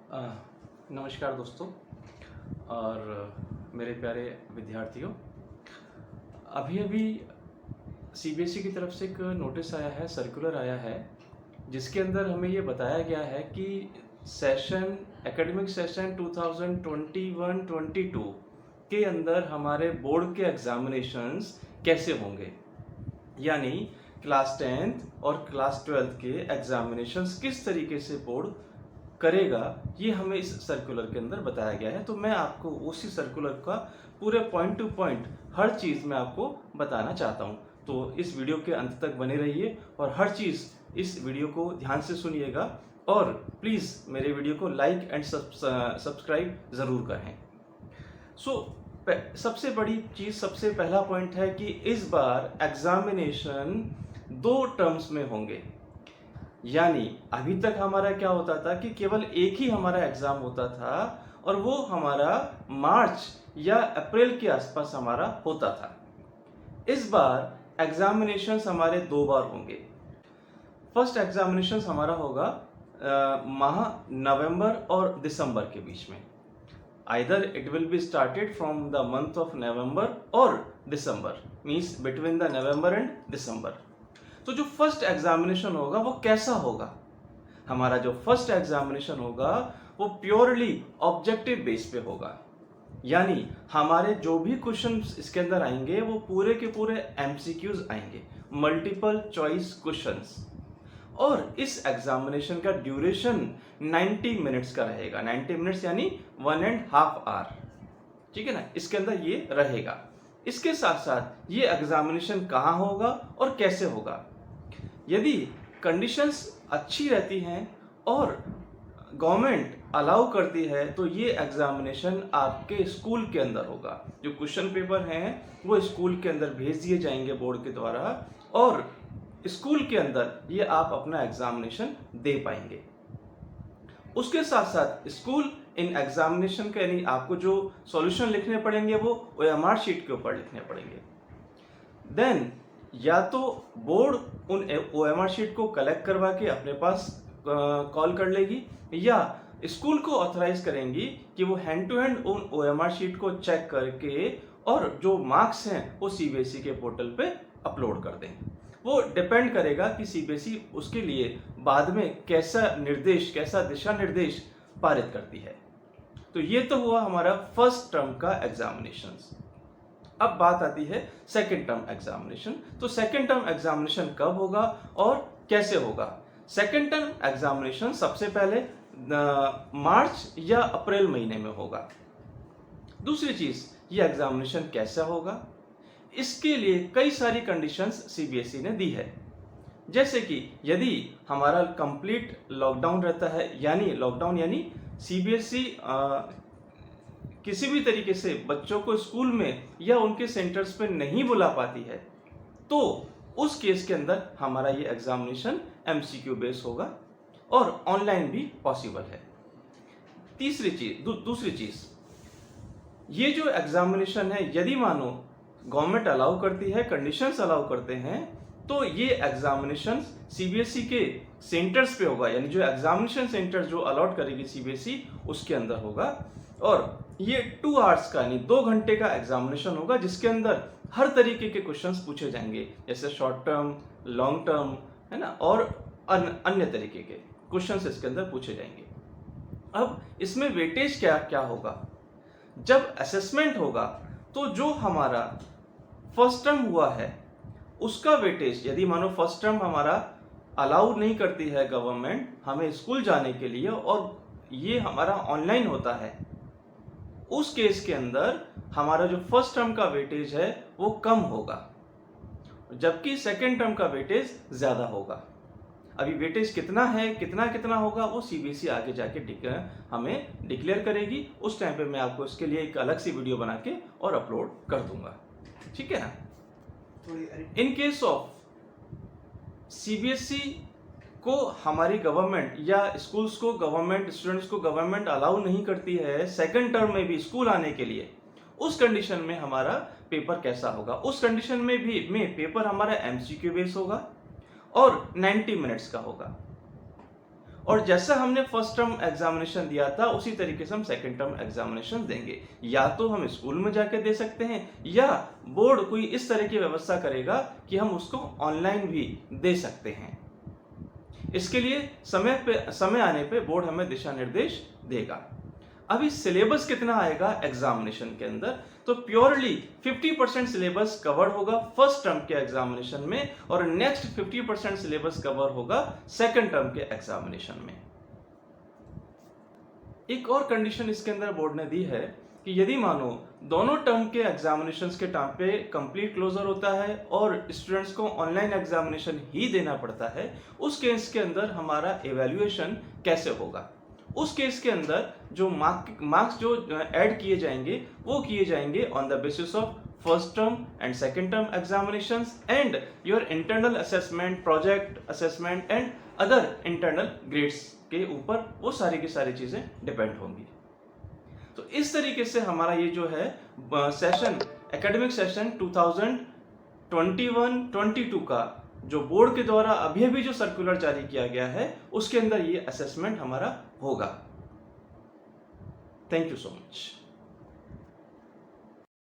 अ, नमस्कार दोस्तों और मेरे प्यारे विद्यार्थियों। अभी अभी सीबीएसई की तरफ से एक नोटिस आया है, सर्कुलर आया है, जिसके अंदर हमें ये बताया गया है कि एकेडमिक सेशन 2021-22 के अंदर हमारे बोर्ड के एग्जामिनेशंस कैसे होंगे। यानी क्लास 10th और क्लास 12th के एग्जामिनेशंस किस तरीके से बोर्ड करेगा, ये हमें इस सर्कुलर के अंदर बताया गया है। तो मैं आपको उसी सर्कुलर का पूरे पॉइंट टू पॉइंट हर चीज़ मैं आपको बताना चाहता हूँ। तो इस वीडियो के अंत तक बने रहिए और हर चीज़ इस वीडियो को ध्यान से सुनिएगा और प्लीज़ मेरे वीडियो को लाइक एंड सब्सक्राइब ज़रूर करें। सबसे बड़ी चीज़, सबसे पहला पॉइंट है कि इस बार एग्जामिनेशन 2 टर्म्स में होंगे। यानी अभी तक हमारा क्या होता था कि केवल एक ही हमारा एग्जाम होता था और वो हमारा मार्च या अप्रैल के आसपास हमारा होता था। इस बार एग्जामिनेशंस हमारे 2 बार होंगे। फर्स्ट एग्जामिनेशंस हमारा होगा माह नवंबर और दिसंबर के बीच में। Either it will be started from the month of November और दिसंबर, means between the November and December. तो जो फर्स्ट एग्जामिनेशन होगा वो कैसा होगा? हमारा जो फर्स्ट एग्जामिनेशन होगा वो प्योरली ऑब्जेक्टिव बेस पे होगा। यानी हमारे जो भी क्वेश्चंस इसके अंदर आएंगे वो पूरे के पूरे एमसीक्यूज आएंगे, मल्टीपल चॉइस क्वेश्चंस। और इस एग्जामिनेशन का ड्यूरेशन 90 मिनट्स का रहेगा। 90 मिनट्स यानी 1.5 आवर, ठीक है ना, इसके अंदर ये रहेगा। इसके साथ साथ ये एग्जामिनेशन कहाँ होगा और कैसे होगा? यदि कंडीशंस अच्छी रहती हैं और गवर्नमेंट अलाउ करती है तो ये एग्जामिनेशन आपके स्कूल के अंदर होगा। जो क्वेश्चन पेपर हैं वो स्कूल के अंदर भेज दिए जाएंगे बोर्ड के द्वारा और स्कूल के अंदर ये आप अपना एग्जामिनेशन दे पाएंगे। उसके साथ साथ स्कूल इन एग्जामिनेशन के यानी आपको जो सॉल्यूशन लिखने पड़ेंगे वो ओएमआर शीट के ऊपर लिखने पड़ेंगे। देन या तो बोर्ड उन ओएमआर शीट को कलेक्ट करवा के अपने पास कॉल कर लेगी या स्कूल को ऑथराइज करेंगी कि वो हैंड टू हैंड उन ओएमआर शीट को चेक करके और जो मार्क्स हैं वो सीबीएसई के पोर्टल पे अपलोड कर दें। वो डिपेंड करेगा कि सीबीएसई उसके लिए बाद में कैसा दिशा निर्देश पारित करती है। तो ये तो हुआ हमारा फर्स्ट टर्म का एग्जामिनेशंस। अब बात आती है सेकेंड टर्म एग्जामिनेशन। तो सेकेंड टर्म एग्जामिनेशन कब होगा और कैसे होगा? सेकेंड टर्म एग्जामिनेशन सबसे पहले मार्च या अप्रैल महीने में होगा। दूसरी चीज, ये एग्जामिनेशन कैसा होगा? इसके लिए कई सारी कंडीशंस सीबीएसई ने दी है। जैसे कि यदि हमारा कंप्लीट लॉकडाउन रहता है, यानी सीबीएसई किसी भी तरीके से बच्चों को स्कूल में या उनके सेंटर्स पे नहीं बुला पाती है, तो उस केस के अंदर हमारा ये एग्जामिनेशन एमसीक्यू बेस होगा और ऑनलाइन भी पॉसिबल है। दूसरी चीज, ये जो एग्जामिनेशन है यदि मानो गवर्नमेंट अलाउ करती है, कंडीशंस अलाउ करते हैं, तो ये एग्जामिनेशन सीबीएसई के सेंटर्स पे होगा। यानी जो एग्जामिनेशन सेंटर जो अलॉट करेगी सीबीएसई उसके अंदर होगा और ये 2 आवर्स का यानी 2 घंटे का एग्जामिनेशन होगा, जिसके अंदर हर तरीके के क्वेश्चंस पूछे जाएंगे, जैसे शॉर्ट टर्म, लॉन्ग टर्म, है ना, और अन्य तरीके के क्वेश्चंस इसके अंदर पूछे जाएंगे। अब इसमें वेटेज क्या क्या होगा? जब असेसमेंट होगा तो जो हमारा फर्स्ट टर्म हुआ है उसका वेटेज, यदि मानो फर्स्ट टर्म हमारा अलाउ नहीं करती है गवर्नमेंट हमें स्कूल जाने के लिए और ये हमारा ऑनलाइन होता है, उस केस के अंदर हमारा जो फर्स्ट टर्म का वेटेज है वो कम होगा, जबकि सेकेंड टर्म का वेटेज ज्यादा होगा। अभी वेटेज कितना है, कितना होगा, वो सीबीएसई आगे जाके हमें डिक्लेयर करेगी। उस टाइम पे मैं आपको इसके लिए एक अलग सी वीडियो बना के और अपलोड कर दूंगा, ठीक है ना। इन केस ऑफ सीबीएसई को हमारी गवर्नमेंट या स्कूल्स को गवर्नमेंट, स्टूडेंट्स को गवर्नमेंट अलाउ नहीं करती है सेकंड टर्म में भी स्कूल आने के लिए, उस कंडीशन में हमारा पेपर कैसा होगा? उस कंडीशन में भी पेपर हमारा एमसीक्यू बेस होगा और 90 मिनट्स का होगा। और जैसा हमने फर्स्ट टर्म एग्जामिनेशन दिया था उसी तरीके से हम सेकंड टर्म एग्जामिनेशन देंगे। या तो हम स्कूल में जाके दे सकते हैं या बोर्ड कोई इस तरह की व्यवस्था करेगा कि हम उसको ऑनलाइन भी दे सकते हैं। इसके लिए समय आने पे बोर्ड हमें दिशा निर्देश देगा। अभी सिलेबस कितना आएगा एग्जामिनेशन के अंदर, तो प्योरली 50% सिलेबस कवर होगा फर्स्ट टर्म के एग्जामिनेशन में और नेक्स्ट 50% सिलेबस कवर होगा सेकंड टर्म के एग्जामिनेशन में। एक और कंडीशन इसके अंदर बोर्ड ने दी है कि यदि मानो दोनों टर्म के एग्जामिनेशंस के टाइम पे कंप्लीट क्लोजर होता है और स्टूडेंट्स को ऑनलाइन एग्जामिनेशन ही देना पड़ता है, उस केस के अंदर हमारा एवेल्युएशन कैसे होगा। उस केस के अंदर जो मार्क्स जो ऐड किए जाएंगे वो किए जाएंगे on the basis of first term and second term examinations and your internal assessment, project assessment and other internal grades के ऊपर वो सारी की सारी चीजें डिपेंड होंगी। तो इस तरीके से हमारा ये जो है सेशन, एकेडमिक सेशन 2021-22 का जो बोर्ड के द्वारा अभी जो सर्कुलर जारी किया गया है उसके अंदर ये असेसमेंट हमारा होगा। Thank you so much.